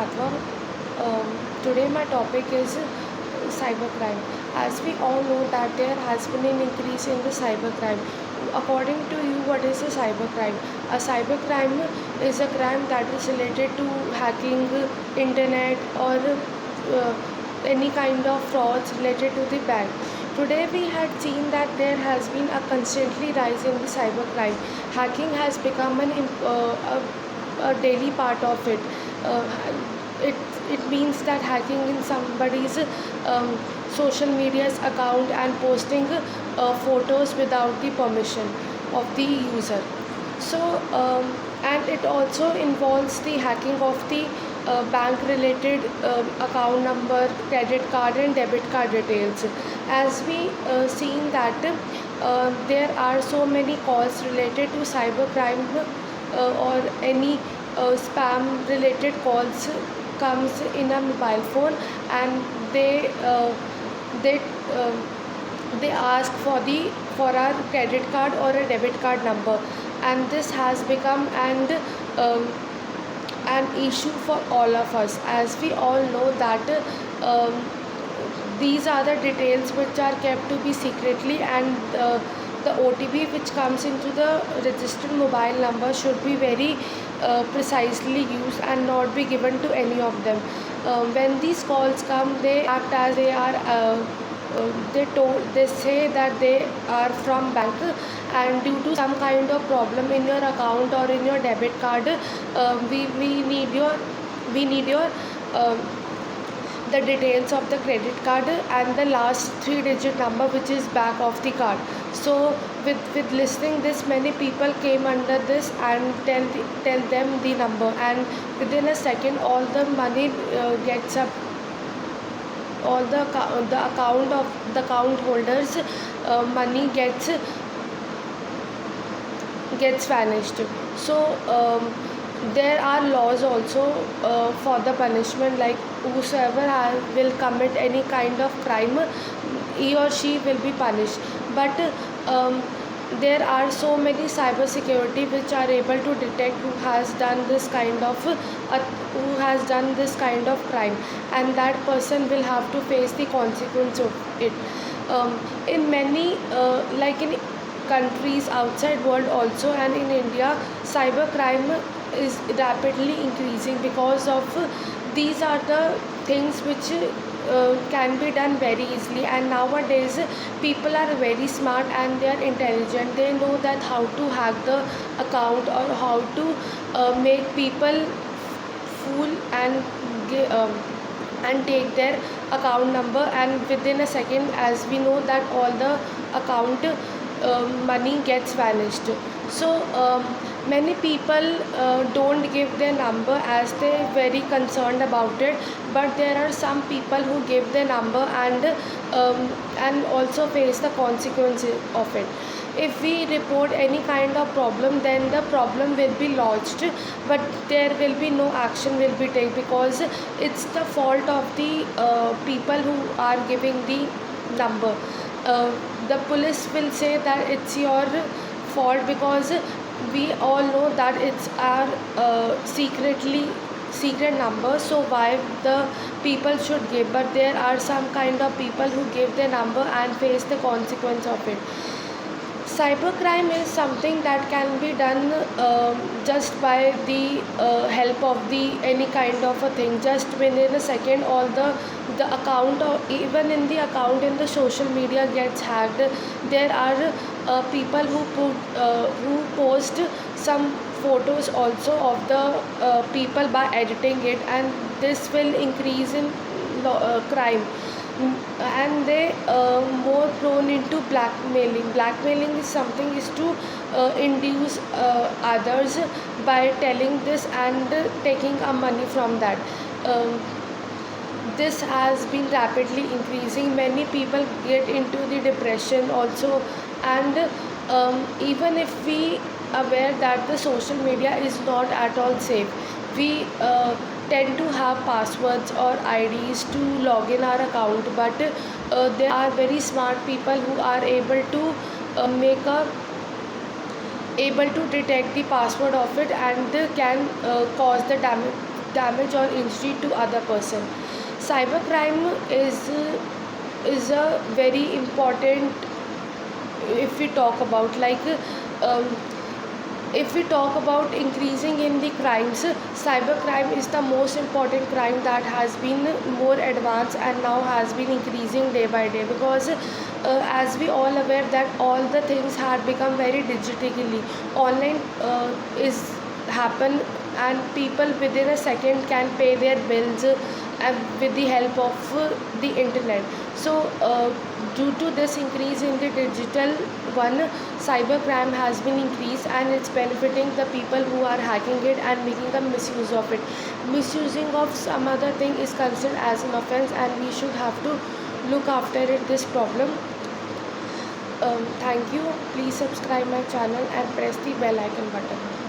Rathwar. Today my topic is cybercrime. As we all know that there has been an increase in the cybercrime. According to you, what is a cybercrime? A cybercrime is a crime that is related to hacking, internet, or any kind of frauds related to the bank. Today we had seen that there has been a constantly rise in the cybercrime. Hacking has become a daily part of it. Uh, it it means that hacking in somebody's social media's account and posting photos without the permission of the user. So and it also involves the hacking of the bank related account number, credit card and debit card details. As we seen that there are so many calls related to cybercrime or any spam related calls comes in a mobile phone, and they uh, they ask for our credit card or a debit card number, and this has become um, an issue for all of us, as we all know that um, these are the details which are kept to be secretly, and the OTP which comes into the registered mobile number should be very precisely used and not be given to any of them. When these calls come, they act as they are. They say that they are from bank, and due to some kind of problem in your account or in your debit card, we need your um the details of the credit card and the last three digit number which is back of the card. So with listening this, many people came under this and tell them the number, and within a second all the money gets up, all the account of the account holders money gets vanished. So there are laws also for the punishment, like whosoever will commit any kind of crime, he or she will be punished. But there are so many cyber security which are able to detect who has done this kind of crime, and that person will have to face the consequence of it. In many like in countries outside world also, and in India, cybercrime is rapidly increasing because of these are the things which can be done very easily. And nowadays people are very smart and they are intelligent. They know that how to hack the account, or how to make people fool and take their account number, and within a second, as we know that all the account money gets vanished. So many people don't give their number as they very concerned about it, but there are some people who give their number and also face the consequences of it. If we report any kind of problem, then the problem will be lodged, but there will be no action will be taken, because it's the fault of the people who are giving the number. uh, the police will say that it's your fault, because we all know that it's our secret number, so why the people should give. But there are some kind of people who give their number and face the consequence of it. Cybercrime is something that can be done just by the help of the any kind of a thing. Just within a second, all the account, or even in the account in the social media gets hacked. There are people who post some photos also of the people by editing it, and this will increase in crime. And they more prone into blackmailing is something is to induce others by telling this and taking money from that. This has been rapidly increasing. Many people get into the depression also, and even if we aware that the social media is not at all safe, we tend to have passwords or IDs to log in our account. But there are very smart people who are able to make a able to detect the password of it, and can cause the damage, damage or injury to other person. Cybercrime is a very important, if we talk about um, if we talk about increasing in the crimes, cybercrime is the most important crime that has been more advanced and now has been increasing day by day, because as we all aware that all the things had become very digitally online, is happen, and people within a second can pay their bills with the help of the internet. So due to this increase in the digital one, cybercrime has been increased, and it's benefiting the people who are hacking it and making a misuse of it. Misusing of some other thing is considered as an offense, and we should have to look after it, this problem. Thank you. Please subscribe my channel and press the bell icon button.